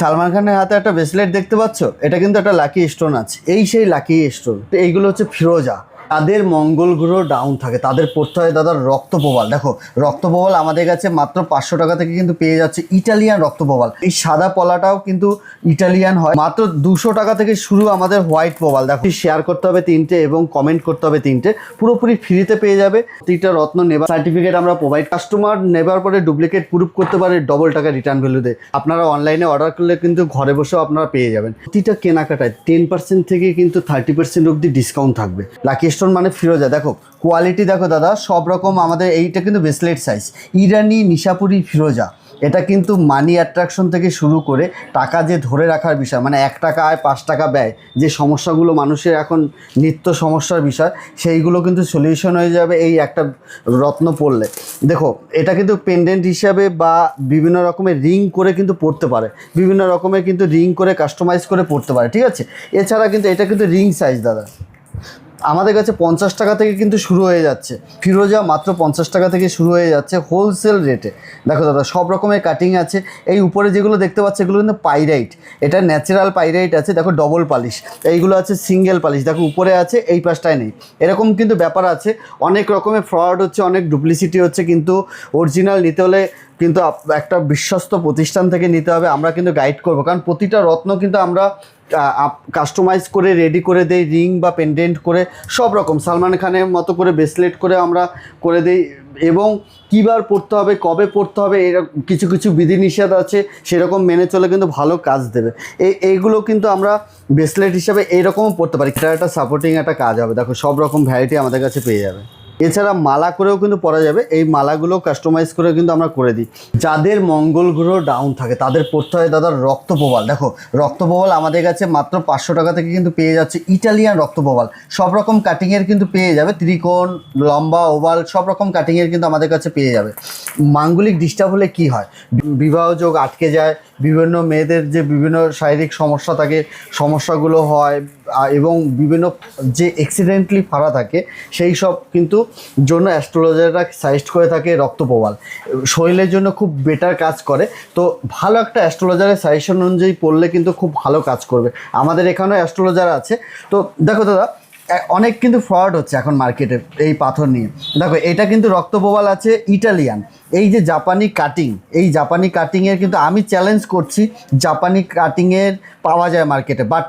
সালমান খানের হাতে একটা ব্রেসলেট দেখতে পাচ্ছ, এটা কিন্তু একটা লাকি স্টোন আছে। এই সেই লাকি স্টোন, এইগুলো হচ্ছে ফিরোজা। তাদের মঙ্গল গ্রহ ডাউন থাকে, তাদের পড়তে হয় দাদা রক্তপ্রবাল। দেখো রক্তপ্রবাল আমাদের কাছে মাত্র 500 টাকা থেকে কিন্তু পেয়ে যাচ্ছে ইটালিয়ান রক্তপ্রবাল। এই সাদা পলাটাও কিন্তু ইটালিয়ান হয়, মাত্র 200 টাকা থেকে শুরু আমাদের হোয়াইট প্রবাল। দেখো শেয়ার করতে হবে 3টে এবং কমেন্ট করতে হবে 3টে, পুরোপুরি ফ্রিতে পেয়ে যাবে। প্রতিটা রত্ন নেবার সার্টিফিকেট আমরা প্রোভাইড, কাস্টমার নেবার পরে ডুপ্লিকেট প্রুফ করতে পারে, ডবল টাকা রিটার্ন ভ্যালু দেয়। আপনারা অনলাইনে অর্ডার করলে কিন্তু ঘরে বসেও আপনারা পেয়ে যাবেন। প্রতিটা কেনাকাটায় 10% থেকে কিন্তু 30% অবধি ডিসকাউন্ট থাকবে। লাকি স্টোন মানে ফিরোজা। দেখো কোয়ালিটি দেখো দাদা, সব রকম আমাদের। এইটা কিন্তু ব্রেসলেট সাইজ, ইরানি নিশাপুরি ফিরোজা। এটা কিন্তু মানি অ্যাট্রাকশন থেকে শুরু করে টাকা যে ধরে রাখার বিষয়, মানে 1 টাকা আয় 5 টাকা ব্যয়, যে সমস্যাগুলো মানুষের এখন নিত্য সমস্যার বিষয়, সেইগুলো কিন্তু সলিউশন হয়ে যাবে এই একটা রত্ন পরলে। দেখো এটা কিন্তু পেন্ডেন্ট হিসাবে বা বিভিন্ন রকমের রিং করে কিন্তু পরতে পারে, বিভিন্ন রকমের কিন্তু রিং করে কাস্টমাইজ করে পরতে পারে, ঠিক আছে। এছাড়া কিন্তু এটা কিন্তু রিং সাইজ দাদা আমাদের কাছে 50 টাকা থেকে কিন্তু শুরু হয়ে যাচ্ছে ফিরোজা, মাত্র 50 টাকা থেকে শুরু হয়ে যাচ্ছে হোলসেল রেটে। দেখো দাদা সব রকমের কাটিং আছে। এই উপরে যেগুলো দেখতে পাচ্ছ এগুলো কিন্তু পাইরাইট, এটা ন্যাচারাল পাইরাইট আছে। দেখো ডবল পালিশ, এইগুলো আছে সিঙ্গেল পালিশ। দেখো উপরে আছে, এই পাশটায় নেই, এরকম কিন্তু ব্যাপার আছে। অনেক রকমের ফ্রড হচ্ছে, অনেক ডুপ্লিসিটি হচ্ছে, কিন্তু অরিজিনাল নিতে হলে কিন্তু একটা বিশ্বস্ত প্রতিষ্ঠান থেকে নিতে হবে। আমরা কিন্তু গাইড করবো, কারণ প্রতিটা রত্ন কিন্তু আমরা কাস্টমাইজ করে রেডি করে দেই, রিং বা পেন্ডেন্ট করে সব রকম সালমান খানের মতো করে ব্রেসলেট করে আমরা করে দিই। এবং কীবার পড়তে হবে, কবে পড়তে হবে, এরকম কিছু কিছু বিধিনিষেধ আছে, সেরকম মেনে চলে কিন্তু ভালো কাজ দেবে। এইগুলো কিন্তু আমরা ব্রেসলেট হিসাবে এইরকমও পড়তে পারি। এটা একটা সাপোর্টিং একটা কাজ হবে। দেখো সব রকম ভ্যারাইটি আমাদের কাছে পেয়ে যাবে। এছাড়া মালা করেও কিন্তু পরা যাবে, এই মালাগুলো কাস্টমাইজ করে কিন্তু আমরা করে দিই। যাদের মঙ্গল গ্রহ ডাউন থাকে তাদের পড়তে হয় দাদা রক্তপ্রবাল। দেখো রক্তপ্রবাল আমাদের কাছে মাত্র 500 টাকা থেকে কিন্তু পেয়ে যাচ্ছে ইটালিয়ান রক্তপ্রবাল। সব রকম কাটিংয়ের কিন্তু পেয়ে যাবে, ত্রিকোণ, লম্বা, ওভাল, সব রকম কাটিংয়ের কিন্তু আমাদের কাছে পেয়ে যাবে। মাঙ্গলিক ডিস্টার্ব হলে কি হয়, বিবাহ যোগ আটকে যায়, বিভিন্ন মেয়েদের যে বিভিন্ন শারীরিক সমস্যা থাকে, সমস্যাগুলো হয়, এবং বিভিন্ন যে অ্যাক্সিডেন্টলি ফাড়া থাকে, সেই সব কিন্তু জন্য অ্যাস্ট্রোলজাররা সাজেস্ট করে থাকে রক্তপ্রবাল। শরীরের জন্য খুব বেটার কাজ করে। তো ভালো একটা অ্যাস্ট্রোলজারের সাজেশন অনুযায়ী পড়লে কিন্তু খুব ভালো কাজ করবে। আমাদের এখানেও অ্যাস্ট্রোলজার আছে। তো দেখো দাদা অনেক কিন্তু ফ্রড হচ্ছে এখন মার্কেটে এই পাথর নিয়ে। দেখো এটা কিন্তু রক্তপ্রবাল আছে ইটালিয়ান। এই যে জাপানি কাটিং, এই জাপানি কাটিংয়ের কিন্তু আমি চ্যালেঞ্জ করছি, জাপানি কাটিংয়ের পাওয়া যায় মার্কেটে, বাট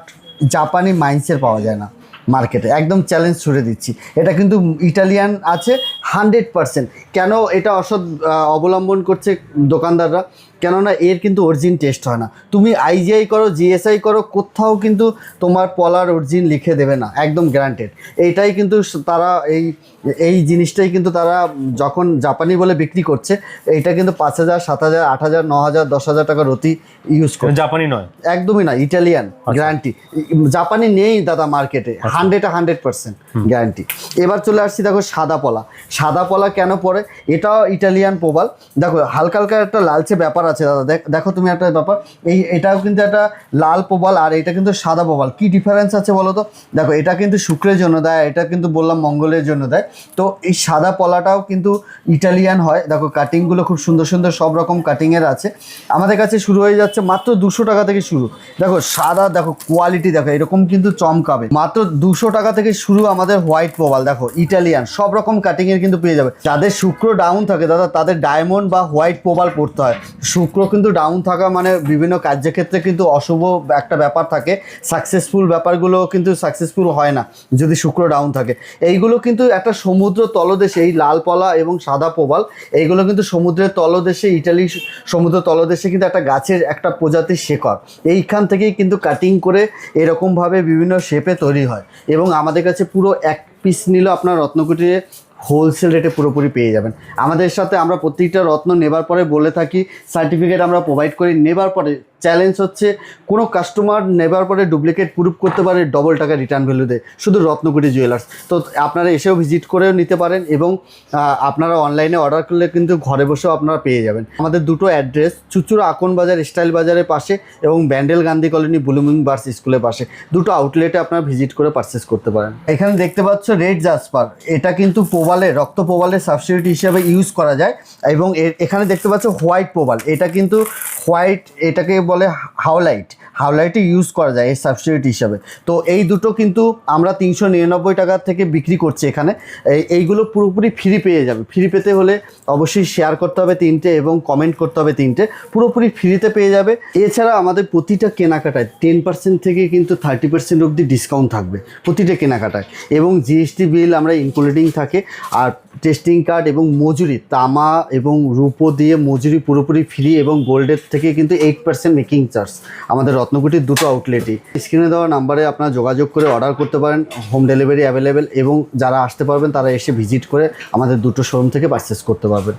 জাপানি মাইন্সের পাওয়া যায় না মার্কেটে। একদম চ্যালেঞ্জ ছুড়ে দিচ্ছি, এটা কিন্তু ইটালিয়ান আছে 100%। কেন এটা অসৎ অবলম্বন করছে দোকানদাররা, কেননা এর কিন্তু অরিজিন টেস্ট হয় না। তুমি আইজিআই করো, জিএসআই করো, কোথাও কিন্তু তোমার পলার অরিজিন লিখে দেবে না, একদম গ্যারান্টেড। এইটাই কিন্তু তারা এই জিনিসটাই কিন্তু তারা যখন জাপানি বলে বিক্রি করছে, এইটা কিন্তু 5,000, 7,000, 8,000, 9,000, 10,000 টাকার অতি ইউজ করে। জাপানি নয়, একদমই না, ইটালিয়ান গ্যারান্টি। জাপানি নেই দাদা মার্কেটে, 100% গ্যারান্টি। এবার চলে আসছি, দেখো সাদা পলা। সাদা পলা কেন পরে, এটাও ইটালিয়ান প্রবাল। দেখো হালকা হালকা একটা লালচে ব্যাপার আছে দাদা। দেখো তুমি একটা ব্যাপার, এটাও কিন্তু একটা লাল প্রবাল, আর এটা কিন্তু সাদা প্রবাল। কি ডিফারেন্স আছে বলো তো? দেখো এটা কিন্তু শুক্রের জন্য দেয়, এটা কিন্তু বললাম মঙ্গলের জন্য দেয়। তো এই সাদা পলাটাও কিন্তু ইটালিয়ান হয়। দেখো কাটিংগুলো খুব সুন্দর সুন্দর, সব রকম কাটিংয়ের আছে আমাদের কাছে। শুরু হয়ে যাচ্ছে মাত্র 200 টাকা থেকে শুরু। দেখো সাদা, দেখো কোয়ালিটি দেখো, এরকম কিন্তু চমকাবে। মাত্র 200 টাকা থেকে শুরু আমাদের হোয়াইট প্রবাল। দেখো ইটালিয়ান, সব রকম কাটিংয়ের কিন্তু পেয়ে যাবে। যাদের শুক্র ডাউন থাকে দাদা, তাদের ডায়মন্ড বা হোয়াইট প্রবাল পড়তে হয়। শুক্র কিন্তু ডাউন থাকা মানে বিভিন্ন কার্যক্ষেত্রে কিন্তু অশুভ একটা ব্যাপার থাকে, সাকসেসফুল ব্যাপারগুলো কিন্তু সাকসেসফুল হয় না যদি শুক্র ডাউন থাকে। এইগুলো কিন্তু একটা সমুদ্র তলদেশে, এই লাল পলা এবং সাদা প্রবাল, এইগুলো কিন্তু সমুদ্রের তলদেশে, ইটালি সমুদ্র তলদেশে কিন্তু একটা গাছের একটা প্রজাতির শেকড়, এইখান থেকেই কিন্তু কাটিং করে এরকমভাবে বিভিন্ন শেপে তৈরি হয়। এবং আমাদের কাছে পুরো এক পিস নিলেও আপনার রত্নকুটিরে হোলসেল রেটে পুরোপুরি পেয়ে যাবেন। আমাদের সাথে আমরা প্রত্যেকটা রত্ন নেবার পরে বলে থাকি, সার্টিফিকেট আমরা প্রোভাইড করি। নেবার পরে চ্যালেঞ্জ হচ্ছে, কোনো কাস্টমার নেবার পরে ডুপ্লিকেট প্রুফ করতে পারে, ডবল টাকা রিটার্ন ভ্যালু দেয় শুধু রত্নকুটি জুয়েলার্স। তো আপনারা এসেও ভিজিট করেও নিতে পারেন, এবং আপনারা অনলাইনে অর্ডার করলে কিন্তু ঘরে বসেও আপনারা পেয়ে যাবেন। আমাদের দুটো অ্যাড্রেস, চুচুড়া আকন বাজার স্টাইল বাজারের পাশে এবং ব্যান্ডেল গান্ধী কলোনি ব্লুমিং বার্স স্কুলের পাশে। দুটো আউটলেটে আপনারা ভিজিট করে পারচেস করতে পারেন। এখানে দেখতে পাচ্ছ রেড জাসপার, এটা কিন্তু প্রবালের, রক্ত প্রবালের সাবস্টিটিউট হিসেবে ইউজ করা যায়। এবং এখানে দেখতে পাচ্ছ হোয়াইট প্রবাল, এটা কিন্তু হোয়াইট, এটাকে বলে হাওলাইটে ইউজ করা যায় এই সাবস্টিটিউট হিসাবে। তো এই দুটো কিন্তু আমরা 399 টাকা থেকে বিক্রি করছি এখানে। এইগুলো পুরোপুরি ফ্রি পেয়ে যাবে। ফ্রি পেতে হলে অবশ্যই শেয়ার করতে হবে 3টে এবং কমেন্ট করতে হবে 3টে, পুরোপুরি ফ্রিতে পেয়ে যাবে। এছাড়া আমাদের প্রতিটা কেনাকাটায় 10% থেকে কিন্তু 30% অবধি ডিসকাউন্ট থাকবে প্রতিটা কেনাকাটায়, এবং জিএসটি বিল আমরা ইনক্লুডিং থাকে। আর টেস্টিং কার্ড এবং মজুরি, তামা এবং রূপো দিয়ে মজুরি পুরোপুরি ফ্রি, এবং গোল্ডের থেকে কিন্তু 8% মেকিং চার্জ আমাদের রত্নকুটির দুটো আউটলেটই। স্ক্রিনে দেওয়া নাম্বারে আপনারা যোগাযোগ করে অর্ডার করতে পারেন, হোম ডেলিভারি অ্যাভেলেবেল, এবং যারা আসতে পারবেন তারা এসে ভিজিট করে আমাদের দুটো শোরুম থেকে পারচেস করতে পারবেন।